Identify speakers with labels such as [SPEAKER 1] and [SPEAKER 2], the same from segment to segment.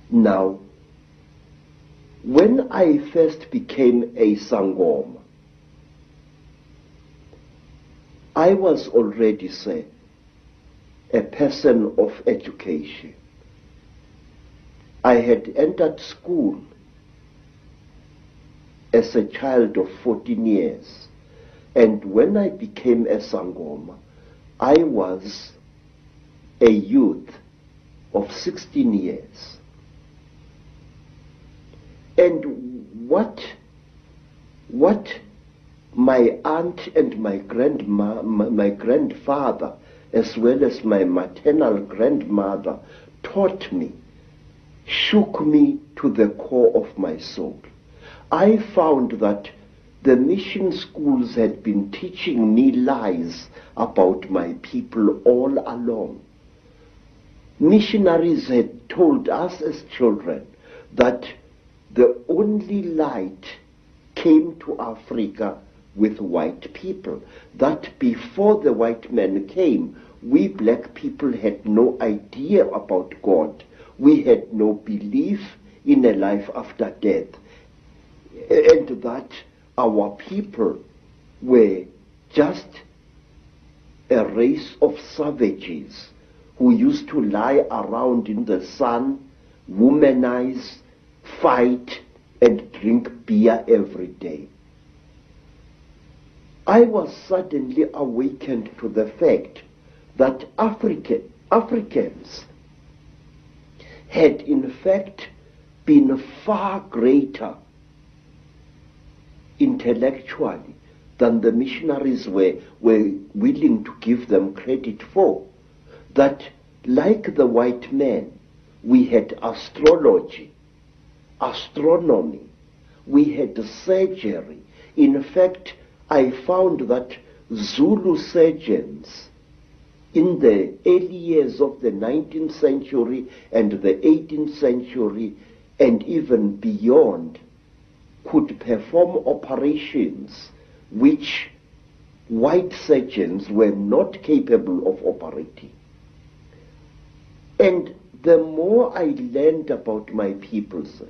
[SPEAKER 1] Now, when I first became a Sangoma, I was already, say, a person of education. I had entered school as a child of 14 years, and when I became a Sangoma, I was a youth of 16 years. And what my aunt and my grandfather, as well as my maternal grandmother, taught me, shook me to the core of my soul. I found that the mission schools had been teaching me lies about my people all along. Missionaries had told us as children that the only light came to Africa with white people, that before the white men came, we black people had no idea about God. We had no belief in a life after death, and that our people were just a race of savages who used to lie around in the sun, womanize, fight, and drink beer every day. I was suddenly awakened to the fact that Africans had in fact been far greater intellectually than the missionaries were willing to give them credit for. That like the white man, we had astrology, astronomy, we had surgery. In fact, I found that Zulu surgeons in the early years of the 19th century and the 18th century and even beyond could perform operations which white surgeons were not capable of operating. And the more I learned about my peoples,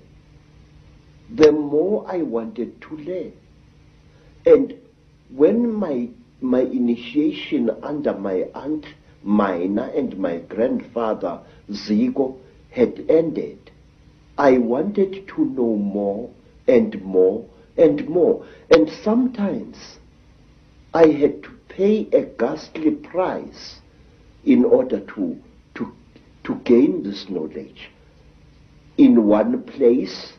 [SPEAKER 1] the more I wanted to learn. And when my initiation under my aunt Mina and my grandfather Zigo had ended, I wanted to know more and more and more. And sometimes I had to pay a ghastly price in order to gain this knowledge. In one place,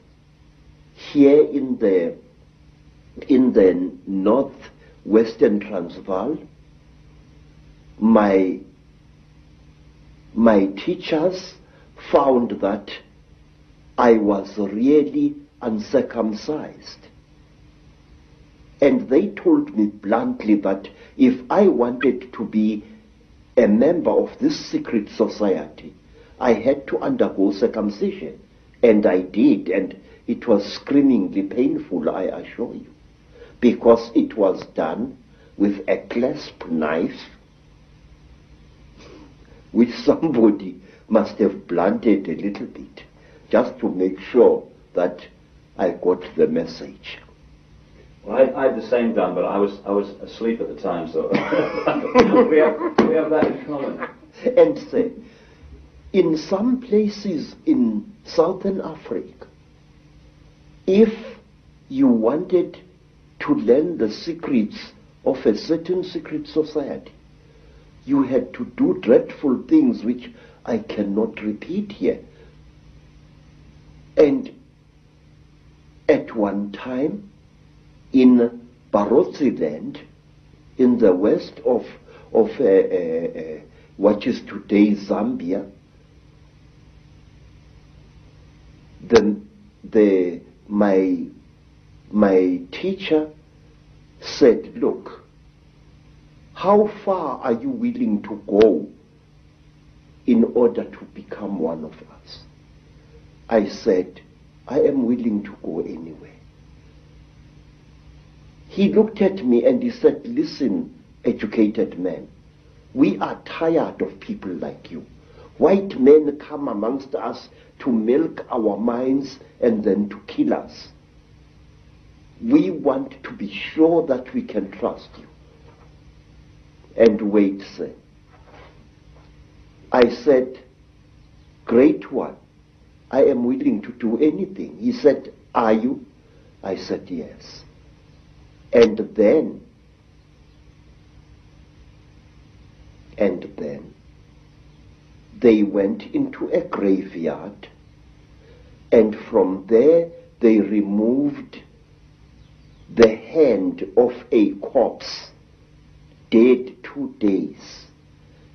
[SPEAKER 1] here in the northwestern Transvaal, my teachers found that I was really uncircumcised. And they told me bluntly that if I wanted to be a member of this secret society, I had to undergo circumcision. And I did, and it was screamingly painful, I assure you, because it was done with a clasp knife which somebody must have blunted a little bit just to make sure that I got the message.
[SPEAKER 2] Well, I had the same done, but I was asleep at the time, so we have that in common.
[SPEAKER 1] And say, in some places in Southern Africa, if you wanted to learn the secrets of a certain secret society, you had to do dreadful things which I cannot repeat here. And at one time, in Barotse land, in the west of what is today Zambia, my teacher said, look, how far are you willing to go in order to become one of us? I said, I am willing to go anywhere. He looked at me and he said, listen, educated man, we are tired of people like you White men come amongst us to milk our minds and then to kill us. We want to be sure that we can trust you. And wait, sir. I said, great one, I am willing to do anything. He said, are you? I said, yes. And then they went into a graveyard, and from there they removed the hand of a corpse, dead 2 days,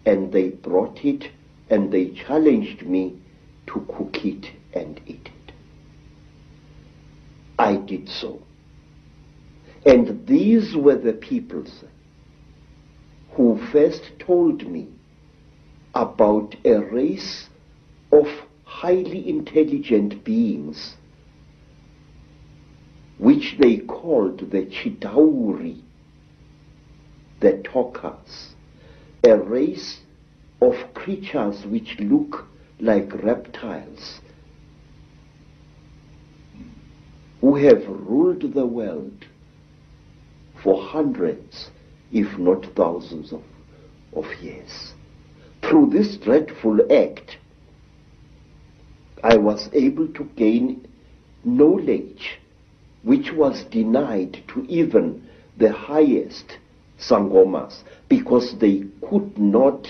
[SPEAKER 1] and they brought it and they challenged me to cook it and eat it. I did so. And these were the peoples who first told me about a race of highly intelligent beings which they called the Chitauri, the talkers, a race of creatures which look like reptiles, who have ruled the world for hundreds, if not thousands of years. Through this dreadful act, I was able to gain knowledge which was denied to even the highest Sangomas, because they would not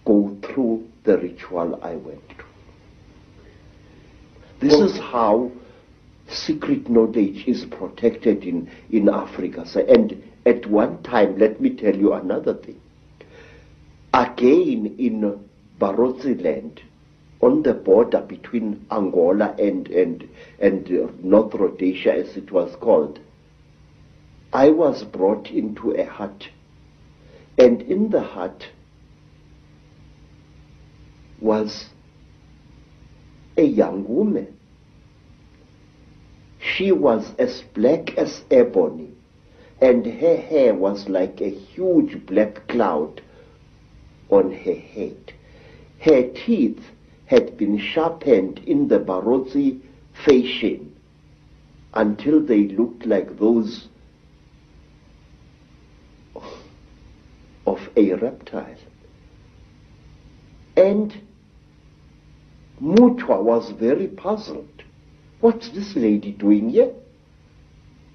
[SPEAKER 1] go through the ritual I went through. This is how secret knowledge is protected in Africa. So, and at one time, let me tell you another thing. Again, in Barotse land, on the border between Angola and North Rhodesia, as it was called, I was brought into a hut. And in the hut was a young woman. She was as black as ebony, and her hair was like a huge black cloud on her head. Her teeth had been sharpened in the Barotse fashion until they looked like those of a reptile. And Mutwa was very puzzled. What's this lady doing here?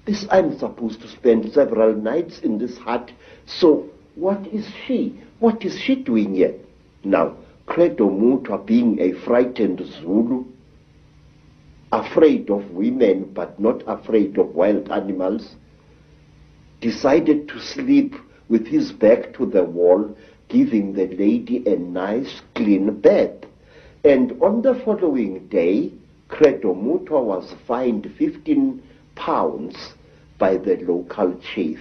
[SPEAKER 1] This, I'm supposed to spend several nights in this hut, so what is she? What is she doing here? Now, Credo Mutwa, being a frightened Zulu, afraid of women but not afraid of wild animals, decided to sleep with his back to the wall, giving the lady a nice clean bed. And on the following day, Credo Mutwa was fined 15 pounds by the local chief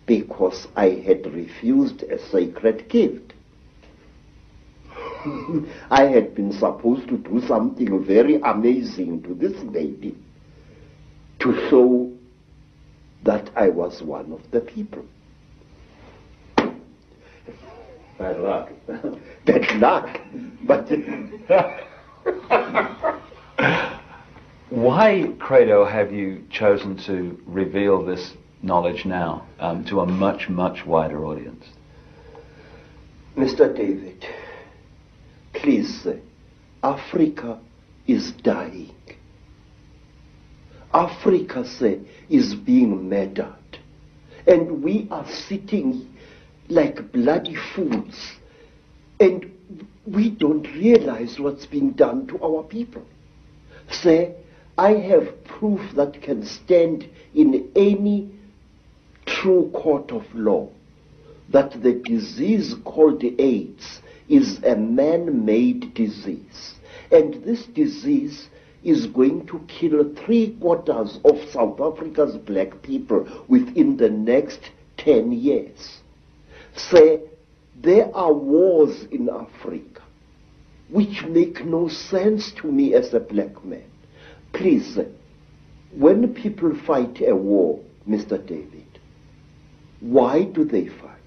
[SPEAKER 1] because I had refused a sacred gift. I had been supposed to do something very amazing to this lady to show that I was one of the people.
[SPEAKER 2] Bad luck.
[SPEAKER 1] Bad luck. But
[SPEAKER 3] why, Credo, have you chosen to reveal this knowledge now to a much, much wider audience?
[SPEAKER 1] Mr. David, please, Africa is dying. Africa, is being murdered. And we are sitting like bloody fools. And we don't realize what's being done to our people. Sir, I have proof that can stand in any true court of law that the disease called AIDS is a man-made disease. And this disease is going to kill 3/4 of South Africa's black people within the next 10 years. Say, there are wars in Africa which make no sense to me as a black man. Please, when people fight a war, Mr. David, why do they fight?